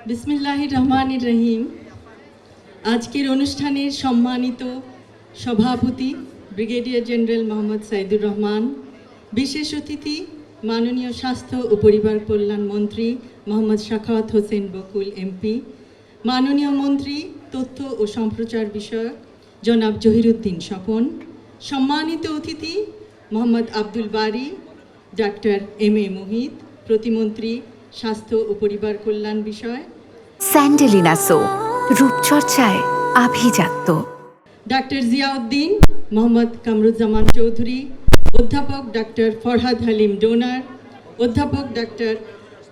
বিসমিল্লাহির রহমানির রহিম। আজকের অনুষ্ঠানের সম্মানিত সভাপতি ব্রিগেডিয়ার জেনারেল মোহাম্মদ সাইদুর রহমান, বিশেষ অতিথি মাননীয় স্বাস্থ্য ও পরিবার কল্যাণ মন্ত্রী মোহাম্মদ সাখাওয়াত হোসেন বকুল এমপি, মাননীয় মন্ত্রী তথ্য ও সম্প্রচার বিষয়ক জনাব জহিরুদ্দিন স্বপন, সম্মানিত অতিথি মোহাম্মদ আব্দুল বারী, ডাক্তার এম.এ. মুহিত, প্রতিমন্ত্রী স্বাস্থ্য ও পরিবার কল্যাণ বিষয়, স্যান্ডেলিনা সো, রূপচর্চায় আভিজাত্য, ডাক্তার জিয়াউদ্দিন, মোহাম্মদ কামরুজ্জামান চৌধুরী, অধ্যাপক ডাক্তার ফরহাদ হালিম ডোনার, অধ্যাপক ডাক্তার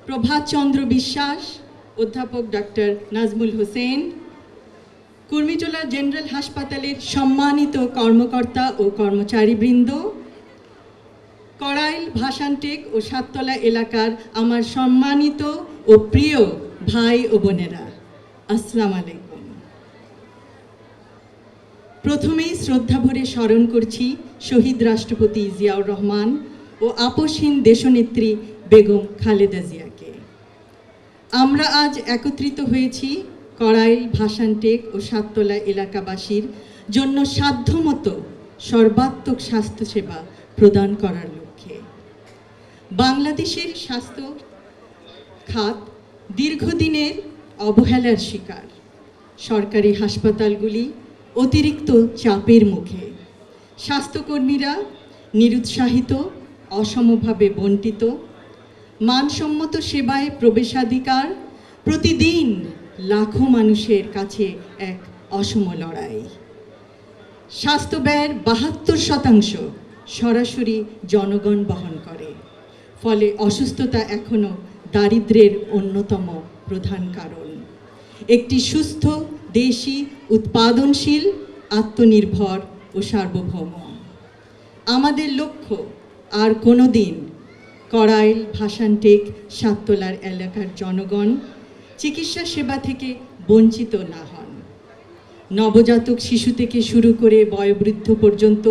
প্রভাত চন্দ্র বিশ্বাস, অধ্যাপক ডাক্তার নাজমুল হোসেন, কুর্মিটোলা জেনারেল হাসপাতালের সম্মানিত কর্মকর্তা ও কর্মচারীবৃন্দ, কড়াইল ভাসানটেক ও সাততলা এলাকার আমার সম্মানিত ও প্রিয় ভাই ও বোনেরা, আসসালামু আলাইকুম। প্রথমেই শ্রদ্ধাভরে স্মরণ করছি শহীদ রাষ্ট্রপতি জিয়াউর রহমান ও আপসহীন দেশনেত্রী বেগম খালেদা জিয়াকে। আমরা আজ একত্রিত হয়েছি কড়াইল ভাসানটেক ও সাততলা এলাকাবাসীর জন্য সাধ্যমতো সর্বাত্মক স্বাস্থ্যসেবা প্রদান করার লক্ষ্যে। বাংলাদেশের স্বাস্থ্য খাত দীর্ঘদিনের অবহেলার শিকার। সরকারি হাসপাতালগুলি অতিরিক্ত চাপের মুখে, স্বাস্থ্যকর্মীরা নিরুৎসাহিত, অসমভাবে বণ্টিত, মানসম্মত সেবায় প্রবেশাধিকার প্রতিদিন লাখো মানুষের কাছে এক অসম লড়াই। স্বাস্থ্য ব্যয়ের ৭২% সরাসরি জনগণ বহন করে, ফলে অসুস্থতা এখনও দারিদ্র্যের অন্যতম প্রধান কারণ। একটি সুস্থ, দেশি, উৎপাদনশীল, আত্মনির্ভর ও সার্বভৌম আমাদের লক্ষ্য। আর কোনো দিন কড়াইল ভাসানটেক সাততলার এলাকার জনগণ চিকিৎসা সেবা থেকে বঞ্চিত না হন। নবজাতক শিশু থেকে শুরু করে বয়োবৃদ্ধ পর্যন্ত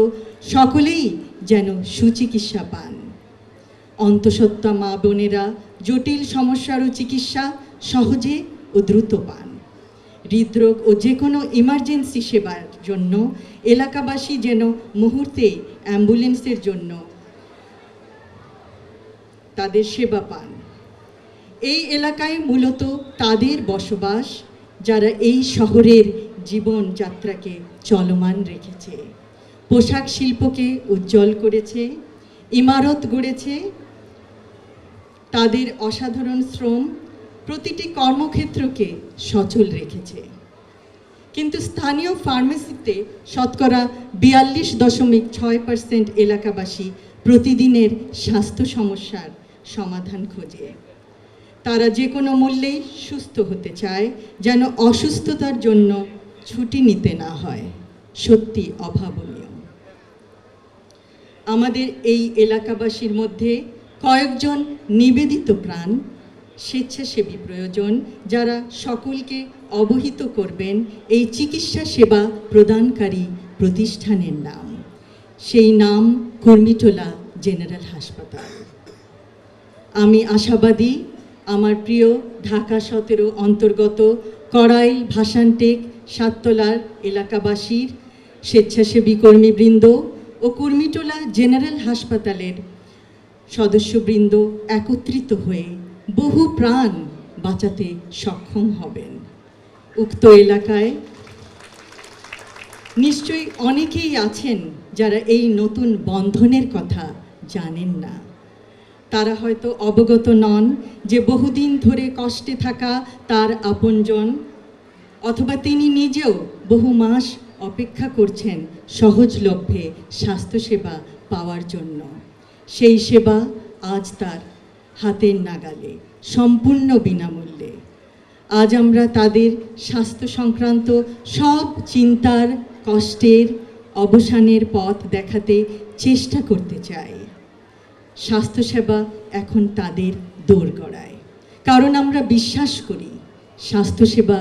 সকলেই যেন সুচিকিৎসা পান। অন্তঃসত্ত্বা মা বোনেরা জটিল সমস্যারও চিকিৎসা সহজে ও দ্রুত পান। হৃদরোগ ও যে কোনো ইমার্জেন্সি সেবার জন্য এলাকাবাসী যেন মুহূর্তে অ্যাম্বুলেন্সের জন্য তাদের সেবা পান। এই এলাকায় মূলত তাদের বসবাস যারা এই শহরের জীবনযাত্রাকে চলমান রেখেছে, পোশাক শিল্পকে উজ্জ্বল করেছে, ইমারত গড়েছে। তাদের অসাধারণ শ্রম প্রতিটি কর্মক্ষেত্রকে সচল রেখেছে। কিন্তু স্থানীয় ফার্মেসিতে শতকরা 42.6% এলাকাবাসী প্রতিদিনের স্বাস্থ্য সমস্যার সমাধান খোঁজে। তারা যে কোনো মূল্যেই সুস্থ হতে চায়, যেন অসুস্থতার জন্য ছুটি নিতে না হয়। সত্যি অভাবনীয়। আমাদের এই এলাকাবাসীর মধ্যে কয়েকজন নিবেদিত প্রাণ স্বেচ্ছাসেবী প্রয়োজন, যারা সকলকে অবহিত করবেন এই চিকিৎসা সেবা প্রদানকারী প্রতিষ্ঠানের নাম। সেই নাম কুর্মিটোলা জেনারেল হাসপাতাল। আমি আশাবাদী আমার প্রিয় ঢাকা 17 অন্তর্গত কড়াইল ভাসানটেক সাততলার এলাকাবাসীর স্বেচ্ছাসেবী কর্মীবৃন্দ ও কুর্মিটোলা জেনারেল হাসপাতালের সদস্যবৃন্দ একত্রিত হয়ে বহু প্রাণ বাঁচাতে সক্ষম হবেন। উক্ত এলাকায় নিশ্চয়ই অনেকেই আছেন যারা এই নতুন বন্ধনের কথা জানেন না। তারা হয়তো অবগত নন যে বহুদিন ধরে কষ্টে থাকা তার আপনজন, অথবা তিনি নিজেও বহু মাস অপেক্ষা করছেন সহজলভ্যে স্বাস্থ্যসেবা পাওয়ার জন্য। সেই সেবা আজ তার হাতের নাগালে, সম্পূর্ণ বিনামূল্যে। আজ আমরা তাদের স্বাস্থ্য সংক্রান্ত সব চিন্তার, কষ্টের অবসানের পথ দেখাতে চেষ্টা করতে চাই। স্বাস্থ্যসেবা এখন তাদের দোরগোড়ায়, কারণ আমরা বিশ্বাস করি স্বাস্থ্যসেবা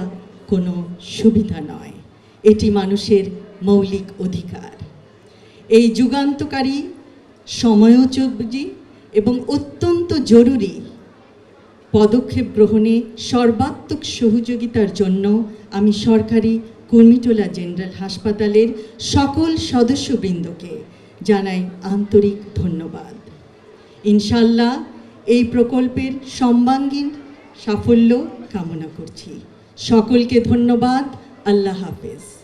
কোনো সুবিধা নয়, এটি মানুষের মৌলিক অধিকার। এই যুগান্তকারী, সময়োপযোগী এবং অত্যন্ত জরুরি পদক্ষেপ গ্রহণে সর্বাত্মক সহযোগিতার জন্য আমি সরকারি কুর্মিটোলা জেনারেল হাসপাতালের সকল সদস্যবৃন্দকে জানাই আন্তরিক ধন্যবাদ। ইনশাল্লাহ এই প্রকল্পের সর্বাঙ্গীন সাফল্য কামনা করছি। সকলকে ধন্যবাদ। আল্লাহ হাফেজ।